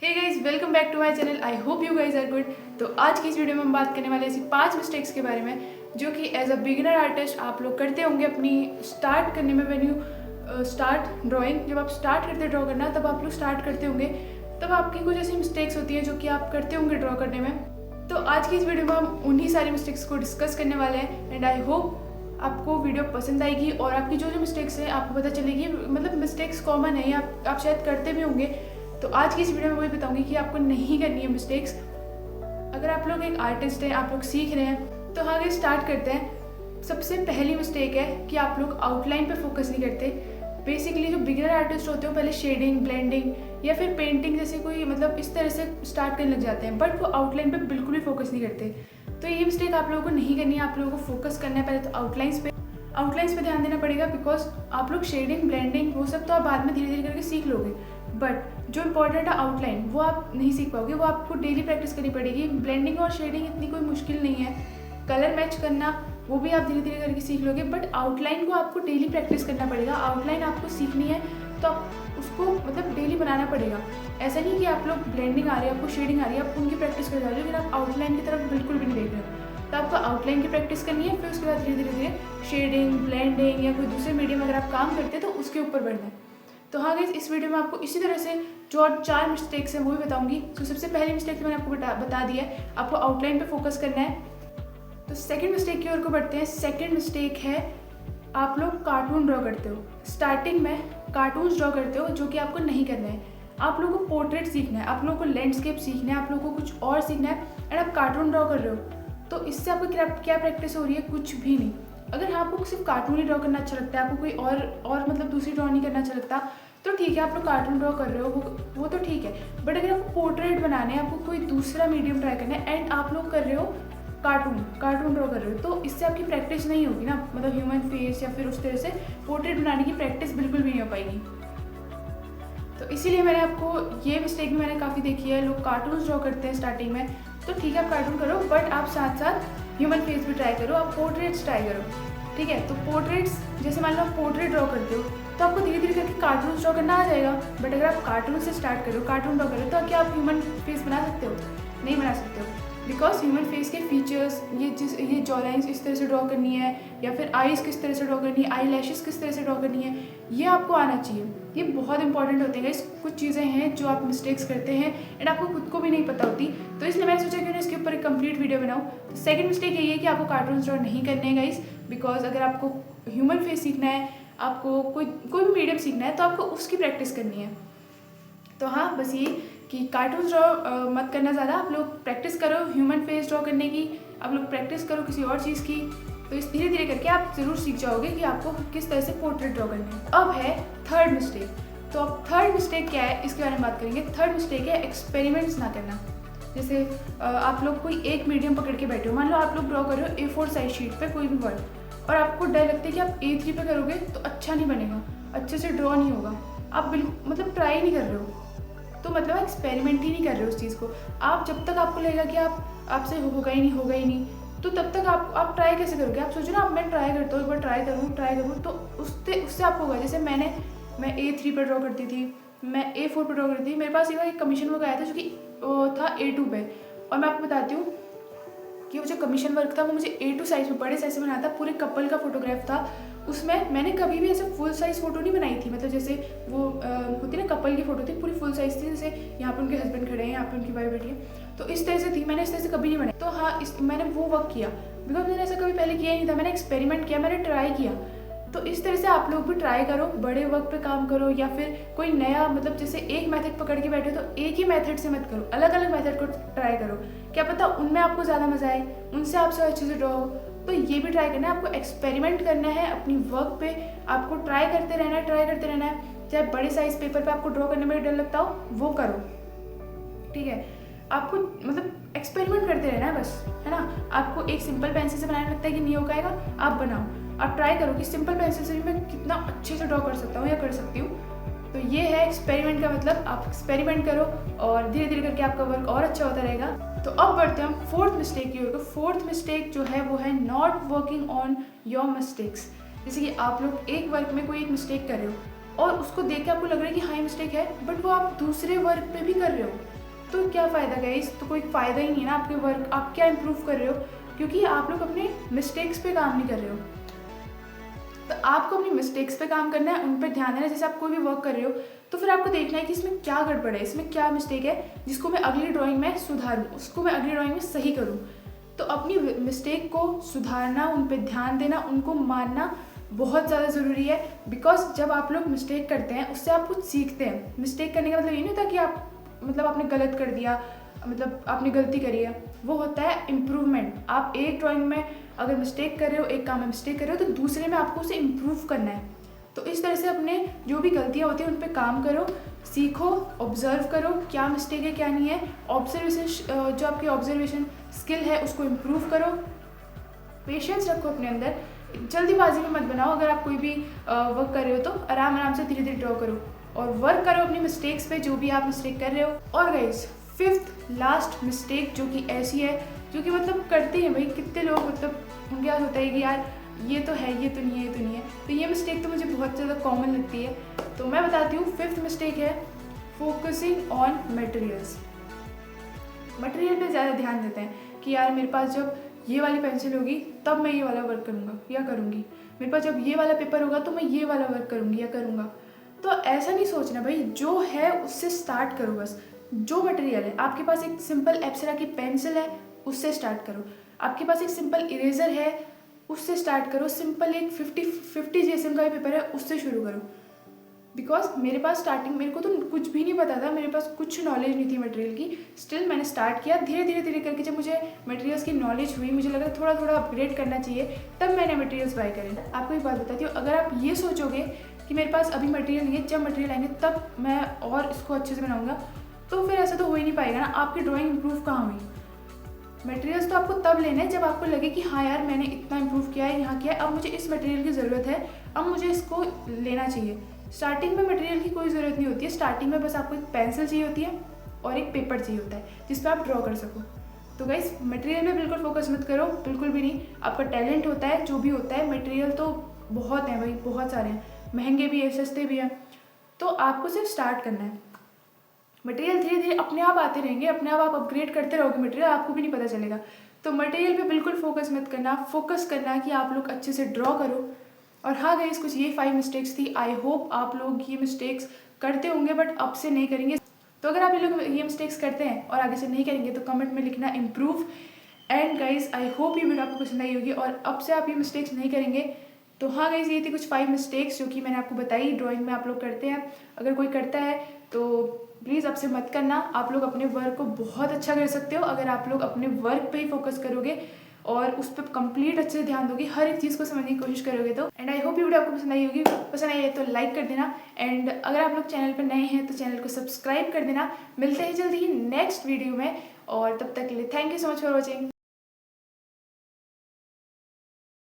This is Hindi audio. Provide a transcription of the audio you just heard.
Hey guys, welcome back to my channel. I hope you guys are good. तो आज की इस वीडियो में हम बात करने वाले ऐसी 5 मिस्टेक्स के बारे में जो कि एज अ बिगिनर आर्टिस्ट आप लोग करते होंगे अपनी स्टार्ट करने में। व्हेन यू स्टार्ट ड्राइंग, जब आप स्टार्ट करते ड्रॉ करना तब आप लोग स्टार्ट करते होंगे, तब आपकी कुछ ऐसी मिस्टेक्स होती हैं जो कि आप करते होंगे ड्रॉ करने में। तो आज की इस वीडियो में हम उन्हीं सारी मिस्टेक्स को डिस्कस करने वाले हैं एंड आई होप आपको वीडियो पसंद आएगी और आपकी जो मिस्टेक्स हैं आपको पता चलेगी। मतलब मिस्टेक्स कॉमन है, आप शायद करते भी होंगे। तो आज की इस वीडियो में वही बताऊंगी कि आपको नहीं करनी है मिस्टेक्स। अगर आप लोग एक आर्टिस्ट हैं, आप लोग सीख रहे हैं, तो हाँ स्टार्ट करते हैं। सबसे पहली मिस्टेक है कि आप लोग आउटलाइन पे फोकस नहीं करते। बेसिकली जो बिगिनर आर्टिस्ट होते हैं पहले शेडिंग, ब्लेंडिंग या फिर पेंटिंग जैसे कोई मतलब इस तरह से स्टार्ट करने लग जाते हैं, बट वो आउटलाइन पे बिल्कुल भी फोकस नहीं करते। तो ये मिस्टेक आप लोगों को नहीं करनी है। आप लोगों को फोकस करना है पहले तो आउटलाइंस पे ध्यान देना पड़ेगा, बिकॉज आप लोग शेडिंग, ब्लेंडिंग वो सब तो आप बाद में धीरे धीरे करके सीख लोगे, बट जो इंपॉर्टेंट है आउटलाइन वो आप नहीं सीख पाओगे। वो आपको डेली प्रैक्टिस करनी पड़ेगी। ब्लेंडिंग और शेडिंग इतनी कोई मुश्किल नहीं है, कलर मैच करना वो भी आप धीरे धीरे करके सीख लोगे, बट आउटलाइन को आपको डेली प्रैक्टिस करना पड़ेगा। आउटलाइन आपको सीखनी है तो आप उसको मतलब डेली बनाना पड़ेगा। ऐसा नहीं कि आप लोग ब्लेंडिंग आ रही है, आपको शेडिंग आ रही है, आप उनकी प्रैक्टिस कर जाओगे, लेकिन आप आउटलाइन की तरफ बिल्कुल भी नहीं देख रहे हो। तो आपको आउटलाइन की प्रैक्टिस करनी है, फिर उसके बाद धीरे धीरे शेडिंग, ब्लेंडिंग या कोई दूसरे मीडियम अगर आप काम करते हैं तो उसके ऊपर बढ़ना है। तो हाँ गाइस, इस वीडियो में आपको इसी तरह से जो और 4 मिस्टेक्स हैं वो भी बताऊंगी। तो सबसे पहली मिस्टेक तो मैंने आपको बता दिया है, आपको आउटलाइन पे फोकस करना है। तो सेकंड मिस्टेक की ओर को बढ़ते हैं। सेकंड मिस्टेक है आप लोग कार्टून ड्रॉ करते हो। स्टार्टिंग में कार्टून्स ड्रॉ करते हो जो कि आपको नहीं करना है। आप लोगों को पोर्ट्रेट सीखना है, आप लोगों को लैंडस्केप सीखना है, आप लोगों को कुछ और सीखना है एंड आप कार्टून ड्रॉ कर रहे हो। तो इससे आपको क्या प्रैक्टिस हो रही है? कुछ भी नहीं। अगर आपको सिर्फ कार्टून ही ड्रॉ करना अच्छा लगता है, आपको कोई और मतलब दूसरी ड्रॉ नहीं करना अच्छा लगता, तो ठीक है आप लोग कार्टून ड्रॉ कर रहे हो, वो तो ठीक है। बट अगर आपको पोर्ट्रेट बनाने हैं, आपको कोई दूसरा मीडियम ट्राई करना है एंड आप लोग कर रहे हो कार्टून ड्रॉ कर रहे हो, तो इससे आपकी प्रैक्टिस नहीं होगी ना। मतलब ह्यूमन फेस या फिर उस तरह से पोर्ट्रेट बनाने की प्रैक्टिस बिल्कुल भी नहीं हो पाएगी। तो इसीलिए मैंने आपको ये मिस्टेक भी मैंने काफ़ी देखी है। लोग कार्टून्स ड्रॉ करते हैं स्टार्टिंग में, तो ठीक है आप कार्टून करो, बट आप साथ साथ ह्यूमन फेस भी ट्राई करो, आप पोर्ट्रेट्स ट्राई करो, ठीक है। तो पोर्ट्रेट्स जैसे मान लो आप पोर्ट्रेट ड्रॉ करते हो तो आपको धीरे धीरे करके कार्टून ड्रॉ करना आ जाएगा। बट अगर आप कार्टून से स्टार्ट करो, कार्टून ड्रॉ करो, तो क्या आप ह्यूमन फेस बना सकते हो? नहीं बना सकते हो, बिकॉज ह्यूमन फेस के फीचर्स, ये जॉ लाइन्स इस तरह से ड्रॉ करनी है या फिर आईज किस तरह से ड्रॉ करनी है, आई लैशेस किस तरह से ड्रॉ करनी है, ये आपको आना चाहिए। ये बहुत इंपॉर्टेंट होते हैं। कुछ चीज़ें हैं जो आप मिस्टेक्स करते हैं एंड आपको खुद को भी नहीं पता होती, तो इसलिए मैंने सोचा कि मैं इसके ऊपर एक कंप्लीट वीडियो बनाऊँ। तो सेकंड मिस्टेक यही है कि आपको कार्टून ड्रॉ नहीं करने हैं गाइस, बिकॉज अगर आपको ह्यूमन फेस सीखना है, आपको कोई भी मीडियम सीखना है, तो आपको उसकी प्रैक्टिस करनी है। तो हाँ बस ये कि कार्टून ड्रॉ मत करना ज़्यादा, आप लोग प्रैक्टिस करो ह्यूमन फेस ड्रॉ करने की, आप लोग प्रैक्टिस करो किसी और चीज़ की। तो इस धीरे धीरे करके आप ज़रूर सीख जाओगे कि आपको किस तरह से पोर्ट्रेट ड्रॉ करना है। अब है थर्ड मिस्टेक। तो अब थर्ड मिस्टेक क्या है इसके बारे में बात करेंगे। थर्ड मिस्टेक है एक्सपेरिमेंट्स ना करना। जैसे आप लोग कोई एक मीडियम पकड़ के बैठे हो, मान लो आप लोग ड्रॉ कर रहे हो A4 साइज शीट पे कोई भी वर्ड, और आपको डर लगता है कि आप A3 पे करोगे तो अच्छा नहीं बनेगा, अच्छे से ड्रॉ नहीं होगा, आप बिल्कुल मतलब ट्राई नहीं कर रहे हो, तो मतलब एक्सपेरिमेंट ही नहीं कर रहे हो उस चीज़ को। आप जब तक आपको लगेगा कि आपसे होगा ही नहीं, तो तब तक आप ट्राई कैसे करोगे? आप सोचो ना, अब मैं ट्राई करता हूँ, एक बार ट्राई करूँ तो उससे आपको होगा। जैसे मैं A3 पर ड्रॉ करती थी, मैं A4 पर ड्रॉ करती थी। मेरे पास एक कमीशन वर्क आया था जो कि था A2 पे, और मैं आपको बताती हूँ कि वो जो कमीशन वर्क था वो मुझे A2 साइज़ में, बड़े साइज़ में बनाया था। पूरे कपल का फोटोग्राफ था उसमें। मैंने कभी भी ऐसे फुल साइज़ फ़ोटो नहीं बनाई थी, मतलब जैसे वो होती ना कपल की फ़ोटो थी, पूरी फुल साइज़ थी। जैसे यहाँ पे उनके हस्बैंड खड़े हैं, यहाँ पे उनकी वाइफ बैठी है, तो इस तरह से थी। मैंने इस तरह से कभी नहीं बनाई। तो हाँ मैंने वो वर्क किया, बिकॉज मैंने ऐसा कभी पहले किया ही नहीं था। मैंने एक्सपेरिमेंट किया, मैंने ट्राई किया। तो इस तरह से आप लोग भी ट्राई करो, बड़े वर्क पे काम करो, या फिर कोई नया मतलब जैसे एक मेथड पकड़ के बैठे तो एक ही मेथड से मत करो, अलग अलग मेथड को ट्राई करो। क्या पता उनमें आपको ज़्यादा मज़ा आए, उनसे आपसे अच्छे से ड्रॉ हो। तो ये भी ट्राई करना है, आपको एक्सपेरिमेंट करना है अपनी वर्क पे, आपको ट्राई करते रहना है। चाहे बड़े साइज पेपर पे आपको ड्रॉ करने में डर लगता हो, वो करो, ठीक है। आपको मतलब एक्सपेरिमेंट करते रहना है बस, है ना। आपको एक सिंपल पेंसिल से बनाने लगता है कि नहीं हो पाएगा, आप बनाओ, आप ट्राई करो कि सिंपल पेंसिल से भी मैं कितना अच्छे से ड्रॉ कर सकता हूँ या कर सकती हूँ। तो ये है एक्सपेरिमेंट का मतलब, आप एक्सपेरिमेंट करो और धीरे धीरे करके आपका वर्क और अच्छा होता रहेगा। तो अब बढ़ते हैं हम फोर्थ मिस्टेक की ओर। फोर्थ मिस्टेक जो है वो है not working on your mistakes. जैसे कि आप लोग एक वर्क में कोई एक मिस्टेक कर रहे हो और उसको देख के आपको लग रहा है कि हाँ ये मिस्टेक है, बट वो आप दूसरे वर्क पे भी कर रहे हो। तो क्या फ़ायदा गाइस, तो कोई फ़ायदा ही नहीं है ना आपके वर्क। आप क्या इम्प्रूव कर रहे हो, क्योंकि आप लोग अपने मिस्टेक्स पे काम नहीं कर रहे हो। तो आपको अपनी मिस्टेक्स पे काम करना है, उन पर ध्यान देना है। जैसे आप कोई भी वर्क कर रहे हो तो फिर आपको देखना है कि इसमें क्या गड़बड़ है, इसमें क्या मिस्टेक है जिसको मैं अगली ड्राइंग में सुधारूँ, उसको मैं अगली ड्राइंग में सही करूँ। तो अपनी मिस्टेक को सुधारना, उन पर ध्यान देना, उनको मानना बहुत ज़्यादा ज़रूरी है। बिकॉज जब आप लोग मिस्टेक करते हैं उससे आप कुछ सीखते हैं। मिस्टेक करने का मतलब ये नहीं होता कि आप मतलब आपने गलत कर दिया, मतलब आपने गलती करी है, वो होता है इम्प्रूवमेंट। आप एक ड्राइंग में अगर मिस्टेक कर रहे हो, एक काम में मिस्टेक कर रहे हो, तो दूसरे में आपको उसे इम्प्रूव करना है। तो इस तरह से अपने जो भी गलतियाँ होती हैं उन पर काम करो, सीखो, ऑब्जर्व करो क्या मिस्टेक है क्या नहीं है। ऑब्जर्वेशन, जो आपकी ऑब्जर्वेशन स्किल है उसको इम्प्रूव करो। पेशेंस रखो अपने अंदर, जल्दीबाजी में मत बनाओ। अगर आप कोई भी वर्क कर रहे हो तो आराम आराम से धीरे धीरे ड्रॉ करो और वर्क करो अपनी मिस्टेक्स पे, जो भी आप मिस्टेक कर रहे हो। और गाइस, 5th लास्ट मिस्टेक जो कि ऐसी है जो कि मतलब करते हैं भाई कितने लोग, मतलब उनके पास होता है कि यार ये तो है, ये तो नहीं है, ये तो नहीं है। तो ये मिस्टेक तो मुझे बहुत ज़्यादा कॉमन लगती है, तो मैं बताती हूँ। 5th मिस्टेक है फोकसिंग ऑन मटेरियल्स। मटेरियल पे ज़्यादा ध्यान देते हैं कि यार मेरे पास जब ये वाली पेंसिल होगी तब मैं ये वाला वर्क करूँगा या करूँगी, मेरे पास जब ये वाला पेपर होगा तो मैं ये वाला वर्क करूँगी या करूँगा। तो ऐसा नहीं सोचना भाई, जो है उससे स्टार्ट करो बस। जो मटेरियल है, आपके पास एक सिंपल एप्सरा की पेंसिल है, उससे स्टार्ट करो। आपके पास एक सिंपल इरेज़र है, उससे स्टार्ट करो। सिंपल एक 50 GSM का भी पेपर है, उससे शुरू करो। बिकॉज मेरे पास स्टार्टिंग, मेरे को तो कुछ भी नहीं पता था, मेरे पास कुछ नॉलेज नहीं थी मटेरियल की। स्टिल मैंने स्टार्ट किया, धीरे धीरे धीरे करके जब मुझे मटेरियल्स की नॉलेज हुई, मुझे लगा थोड़ा थोड़ा अपग्रेड करना चाहिए, तब मैंने मटेरियल्स बाय करे। आपको एक बात बताती हूँ, अगर आप ये सोचोगे कि मेरे पास अभी मटेरियल नहीं है, जब मटेरियल आएंगे तब मैं और इसको अच्छे से बनाऊँगा, तो फिर ऐसा तो हो ही नहीं पाएगा ना। आपकी ड्राइंग इंप्रूव कहाँ हुई? मटेरियल्स तो आपको तब लेना है जब आपको लगे कि हाँ यार मैंने इतना इंप्रूव किया है, यहाँ किया है, अब मुझे इस मटेरियल की ज़रूरत है, अब मुझे इसको लेना चाहिए। स्टार्टिंग में मटेरियल की कोई ज़रूरत नहीं होती है। स्टार्टिंग में बस आपको एक पेंसिल चाहिए होती है और एक पेपर चाहिए होता है जिस पर आप ड्रॉ कर सको। तो गाइस, मटेरियल में बिल्कुल फोकस मत करो, बिल्कुल भी नहीं। आपका टैलेंट होता है, जो भी होता है, मटेरियल तो बहुत हैं भाई, बहुत सारे हैं, महंगे भी हैं, सस्ते भी हैं। तो आपको सिर्फ स्टार्ट करना है। मटेरियल धीरे धीरे अपने आप आते रहेंगे, अपने आप अपग्रेड करते रहोगे मटेरियल, आपको भी नहीं पता चलेगा। तो मटेरियल पे बिल्कुल फोकस मत करना, फोकस करना कि आप लोग अच्छे से ड्रॉ करो। और हाँ गाइस, कुछ ये 5 मिस्टेक्स थी। आई होप आप लोग ये मिस्टेक्स करते होंगे बट अब से नहीं करेंगे। तो अगर आप ये लोग ये मिस्टेक्स करते हैं और आगे से नहीं करेंगे तो कमेंट में लिखना improve. And guys, I hope ये वीडियो आपको पसंद आई होगी और अब से आप ये मिस्टेक्स नहीं करेंगे। तो हाँ गाइस, ये थी कुछ 5 मिस्टेक्स जो कि मैंने आपको बताई ड्राइंग में आप लोग करते हैं। अगर कोई करता है तो प्लीज़ अब से मत करना। आप लोग अपने वर्क को बहुत अच्छा कर सकते हो अगर आप लोग अपने वर्क पे ही फोकस करोगे और उस पर कंप्लीट अच्छे से ध्यान दोगे, हर एक चीज़ को समझने की कोशिश करोगे तो। एंड आई होप ये वीडियो आपको पसंद आई होगी। पसंद आई है तो लाइक कर देना। एंड अगर आप लोग चैनल पर नए हैं तो चैनल को सब्सक्राइब कर देना। मिलते हैं जल्दी ही नेक्स्ट वीडियो में, और तब तक के लिए thank you so much for watching.